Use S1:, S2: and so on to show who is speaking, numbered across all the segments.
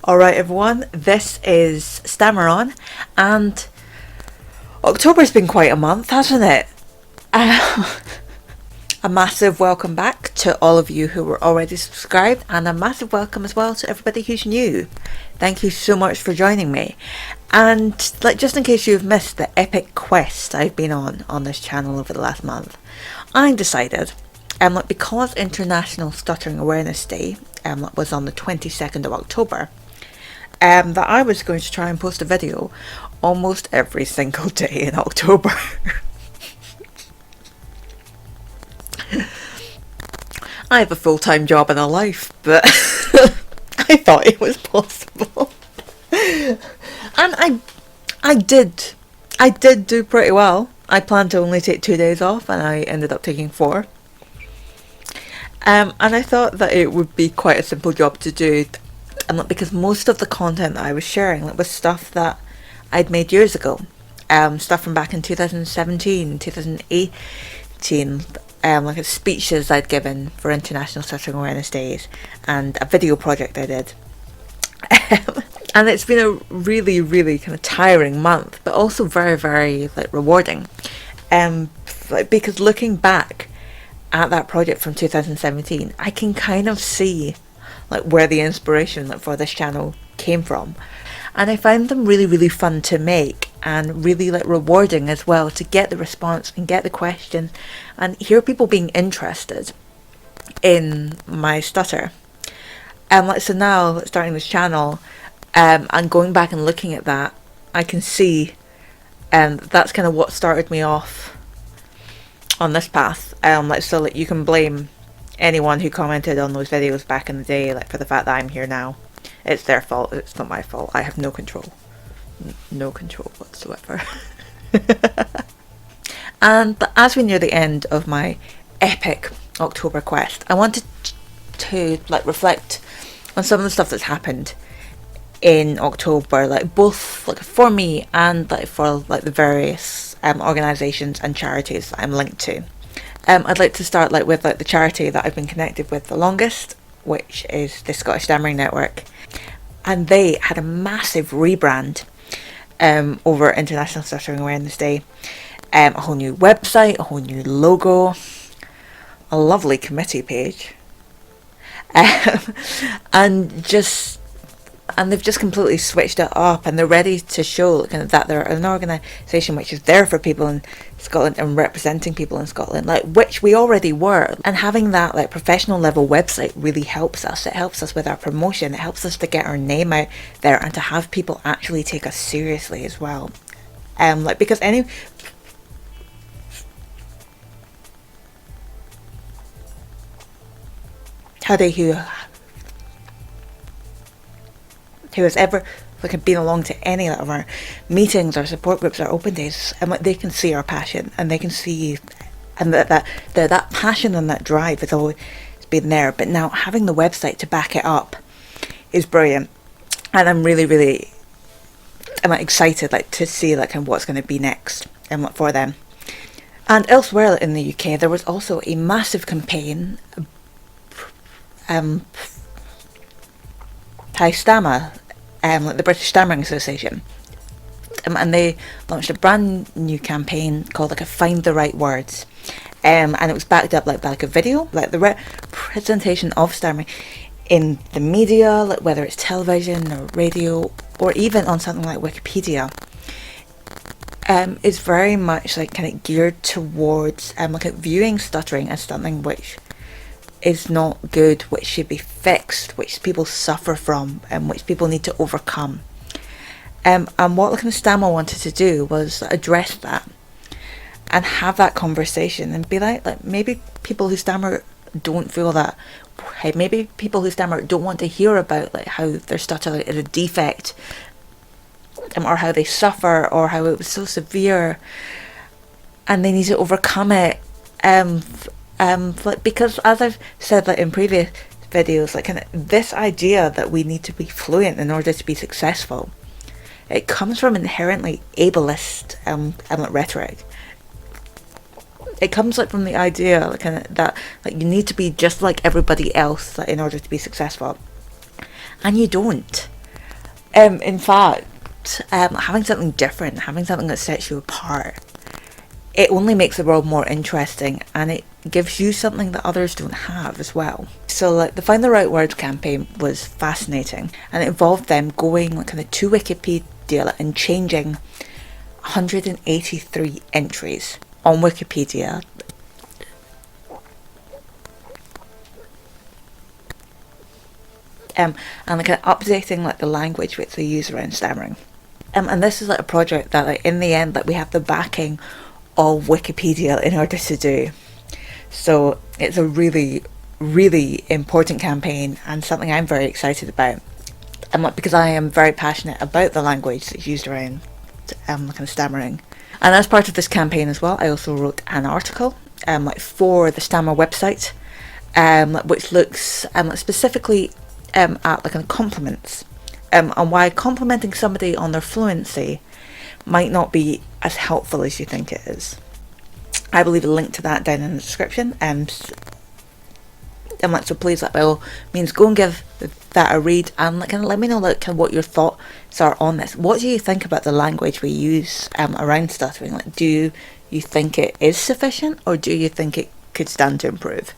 S1: Alright everyone, this is Stammer On, and October's been quite a month, hasn't it? A massive welcome back to all of you who were already subscribed, and a massive welcome as well to everybody who's new. Thank you so much for joining me. And just in case you've missed the epic quest I've been on this channel over the last month, I decided, because International Stuttering Awareness Day was on the 22nd of October, that I was going to try and post a video almost every single day in October. I have a full-time job and a life, but I thought it was possible. And I did do pretty well. I planned to only take 2 days off, and I ended up taking 4. And I thought that it would be quite a simple job to do, because most of the content that I was sharing was stuff that I'd made years ago, stuff from back in 2017, 2018, speeches I'd given for International Stuttering Awareness Days, and a video project I did. And it's been a really, really kind of tiring month, but also very, very rewarding. Because looking back at that project from 2017, I can kind of see where the inspiration for this channel came from, and I found them really, really fun to make, and really rewarding as well to get the response and get the questions and hear people being interested in my stutter. So now starting this channel, and going back and looking at that, I can see that's kind of what started me off on this path. So you can blame anyone who commented on those videos back in the day for the fact that I'm here now. It's their fault, it's not my fault. I have no control. No control whatsoever. And as we near the end of my epic October quest, I wanted to reflect on some of the stuff that's happened in October, both for me and for the various organisations and charities that I'm linked to. I'd like to start with the charity that I've been connected with the longest, which is the Scottish Stammering Network, and they had a massive rebrand over International Stuttering Awareness Day. A whole new website, a whole new logo, a lovely committee page, and they've just completely switched it up, and they're ready to show that they're an organisation which is there for people in Scotland and representing people in Scotland, which we already were. And having that professional level website really helps us. It helps us with our promotion. It helps us to get our name out there and to have people actually take us seriously as well. Because who has ever been along to any of our meetings or support groups or open days, and they can see our passion, and they can see and that passion and that drive has always been there, but now having the website to back it up is brilliant. And I'm really, really excited to see what's going to be next for them. And elsewhere in the UK, there was also a massive campaign, Stammer, the British Stammering Association, and they launched a brand new campaign called Find the Right Words, and it was backed up by a video, the representation of stammering in the media, whether it's television or radio or even on something like Wikipedia, is very much geared towards viewing stuttering as something which is not good, which should be fixed, which people suffer from, and which people need to overcome. And what Stammer wanted to do was address that and have that conversation and be maybe people who stammer don't feel that. Maybe people who stammer don't want to hear about how their stutter is a defect, or how they suffer, or how it was so severe and they need to overcome it. Because as I've said in previous videos, this idea that we need to be fluent in order to be successful, it comes from inherently ableist rhetoric. It comes from the idea that you need to be just like everybody else in order to be successful, and you don't. In fact, having something different, having something that sets you apart, it only makes the world more interesting, and it gives you something that others don't have as well. So like the Find the Right Words campaign was fascinating, and it involved them going like kind of to Wikipedia and changing 183 entries on Wikipedia. And like updating like the language which they use around stammering. And this is like a project that like in the end like we have the backing of Wikipedia in order to do. So it's a really, really important campaign and something I'm very excited about. And like, because I am very passionate about the language that's used around kind of stammering. And as part of this campaign as well, I also wrote an article like for the Stammer website, which looks specifically at like compliments, and why complimenting somebody on their fluency might not be as helpful as you think it is. I will leave a link to that down in the description, and so please, by all means, go and give that a read, and like let me know like what your thoughts are on this. What do you think about the language we use around stuttering? Like, do you think it is sufficient, or do you think it could stand to improve?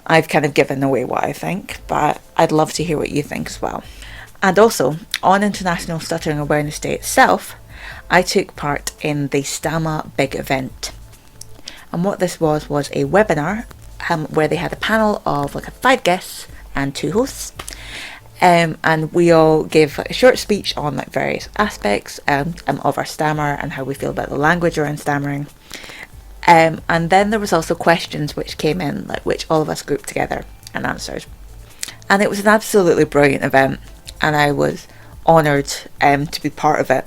S1: I've kind of given away what I think, but I'd love to hear what you think as well. And also, on International Stuttering Awareness Day itself, I took part in the Stammer Big Event. And what this was a webinar where they had a panel of like 5 guests and 2 hosts. And we all gave like a short speech on like various aspects of our stammer and how we feel about the language around stammering. And then there was also questions which came in, like which all of us grouped together and answered. And it was an absolutely brilliant event, and I was honoured to be part of it.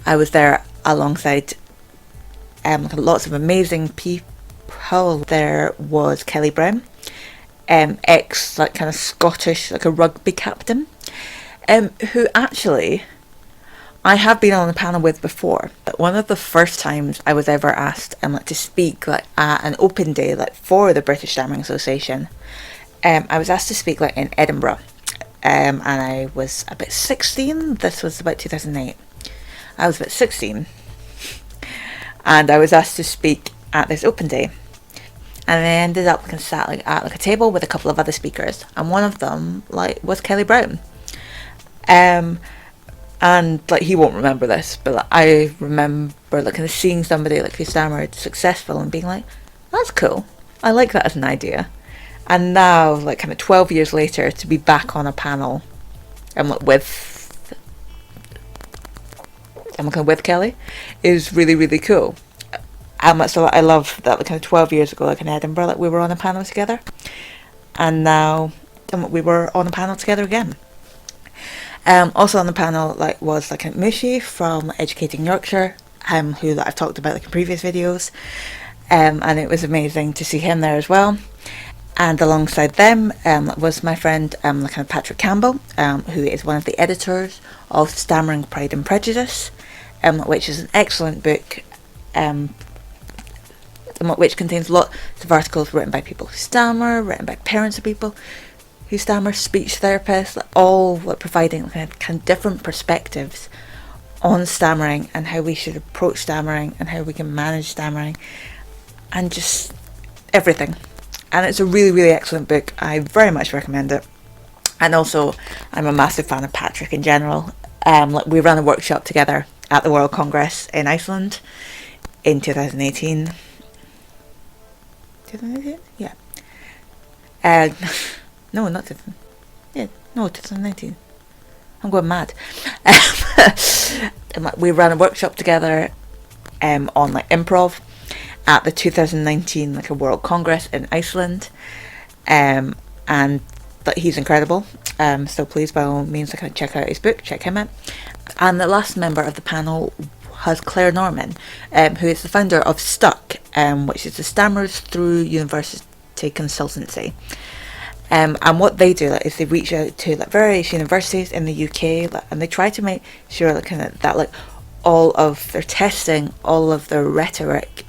S1: I was there alongside lots of amazing people. There was Kelly Brown, ex like kind of Scottish like a rugby captain, who actually I have been on a panel with before. But one of the first times I was ever asked to speak like at an open day like for the British Stammering Association, I was asked to speak like in Edinburgh, and I was about 16. This was about 2008. I was about 16, and I was asked to speak at this open day, and I ended up sat like at like a table with a couple of other speakers, and one of them like was Kelly Brown. And like he won't remember this, but like, I remember like kind of seeing somebody like who stammered successful and being like, that's cool, I like that as an idea. And now like kind of 12 years later to be back on a panel with Kelly is really, really cool. So I love that like kind of 12 years ago like in Edinburgh like we were on a panel together, and now we were on a panel together again. Also on the panel like was like Mushi from Educating Yorkshire, who that I've talked about like in previous videos, and it was amazing to see him there as well. And alongside them was my friend Patrick Campbell, who is one of the editors of Stammering Pride and Prejudice, which is an excellent book, which contains lots of articles written by people who stammer, written by parents of people who stammer, speech therapists, all providing kind of different perspectives on stammering and how we should approach stammering and how we can manage stammering and just everything. And it's a really, really excellent book. I very much recommend it. And also, I'm a massive fan of Patrick in general. We ran a workshop together at the World Congress in Iceland in 2018. 2018? Yeah. No, not 2018. Yeah, no, 2019. I'm going mad. We ran a workshop together on like improv at the 2019 like a World Congress in Iceland, and that he's incredible. So please, by all means, check out his book, check him out. And the last member of the panel has Claire Norman, who is the founder of Stuck, which is the Stammers Through University consultancy. And what they do is they reach out to various universities in the UK, and they try to make sure that all of their testing, all of their rhetoric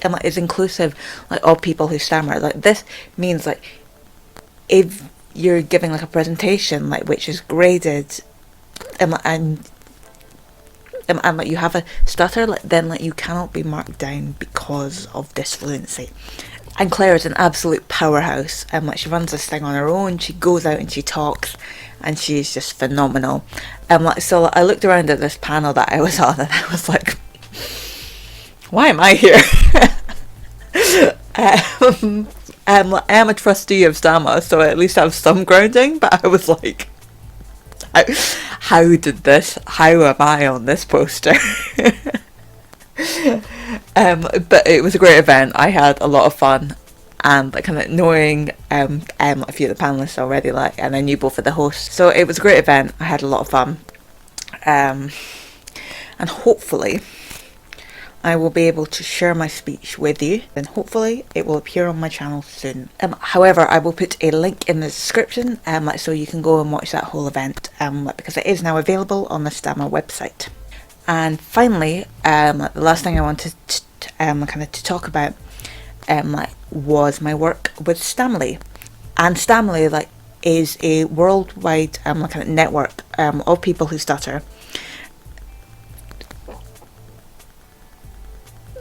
S1: like is inclusive, like of people who stammer. Like this means like if you're giving like a presentation like which is graded, and like you have a stutter, like then like you cannot be marked down because of disfluency. And Claire is an absolute powerhouse, and like she runs this thing on her own. She goes out and she talks, and she's just phenomenal. Like so, like, I looked around at this panel that I was on, and I was like, "Why am I here?" Like, I am a trustee of STAMA, so I at least have some grounding. But I was like, "How did this? How am I on this poster?" But it was a great event. I had a lot of fun, and like kind of knowing a few of the panelists already, like, and I knew both of the hosts, so it was a great event. I had a lot of fun, and hopefully I will be able to share my speech with you, and hopefully it will appear on my channel soon. However, I will put a link in the description, like so you can go and watch that whole event, because it is now available on the STAMA website. And finally, the last thing I wanted to kind of to talk about was my work with Stamily. And Stamily is a worldwide kind of network of people who stutter.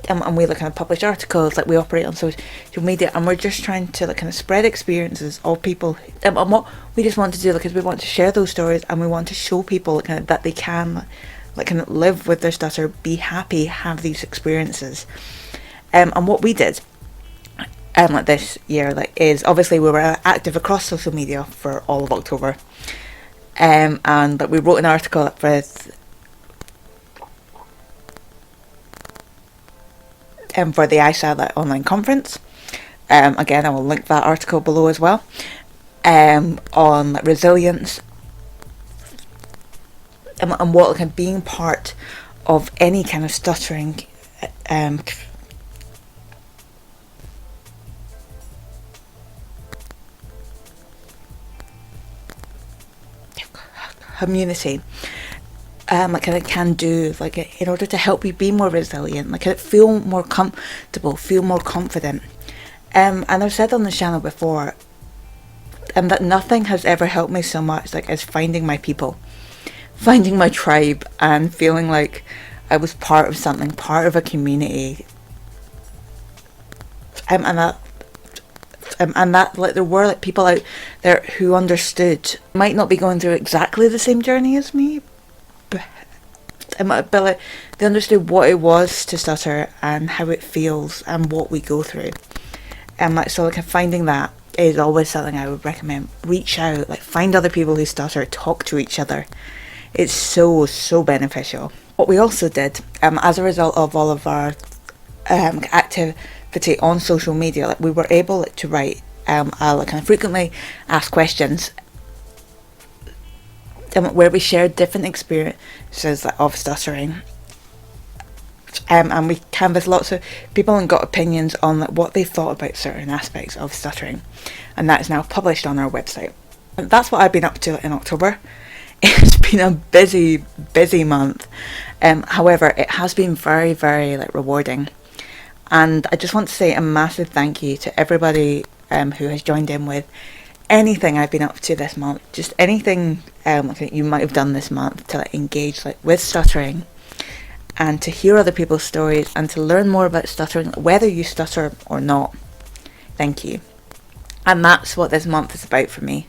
S1: And we kind of publish articles, we operate on social media, and we're just trying to kind of spread experiences of people. And what we just want to do is we want to share those stories, and we want to show people kind of that they can kind of live with their stutter, be happy, have these experiences. And what we did this year is obviously we were active across social media for all of October, and we wrote an article for the ISA online conference. Again, I will link that article below as well, on resilience, and what kind of being part of any kind of stuttering community kind of can do in order to help you be more resilient, feel more comfortable, feel more confident. And I've said on the channel before that nothing has ever helped me so much as finding my people, finding my tribe, and feeling like I was part of something, part of a community, and that there were people out there who understood, might not be going through exactly the same journey as me, but they understood what it was to stutter and how it feels and what we go through. And so finding that is always something I would recommend. Reach out, find other people who stutter, talk to each other. It's so beneficial. What we also did, as a result of all of our activity on social media, we were able to write kind of frequently asked questions, where we shared different experiences of stuttering, and we canvassed lots of people and got opinions on what they thought about certain aspects of stuttering, and that is now published on our website. And that's what I've been up to in October. It's been a busy month, however it has been very rewarding, and I just want to say a massive thank you to everybody who has joined in with anything I've been up to this month, just anything that you might have done this month to engage with stuttering, and to hear other people's stories, and to learn more about stuttering, whether you stutter or not. Thank you. And that's what this month is about for me.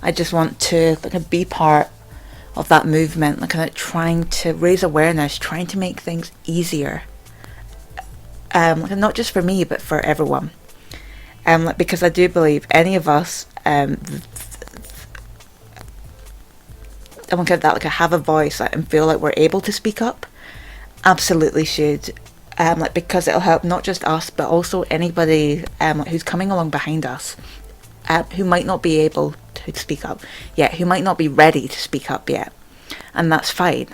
S1: I just want to be part of that movement, trying to raise awareness, trying to make things easier, not just for me but for everyone, because I do believe any of us that have a voice and feel like we're able to speak up, absolutely should, because it'll help not just us but also anybody who's coming along behind us, who might not be able to speak up yet, who might not be ready to speak up yet, and that's fine.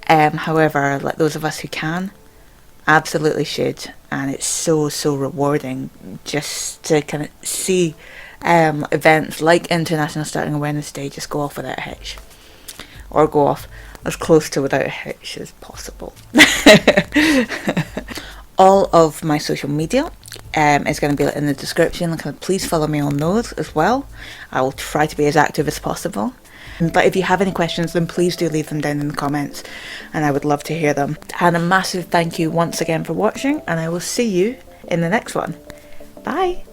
S1: However, those of us who can, absolutely should, and it's so rewarding just to kind of see events like International Stuttering Awareness Day just go off without a hitch, or go off as close to without a hitch as possible. All of my social media is going to be in the description. Please follow me on those as well. I will try to be as active as possible. But if you have any questions, then please do leave them down in the comments, and I would love to hear them. And a massive thank you once again for watching, and I will see you in the next one. Bye!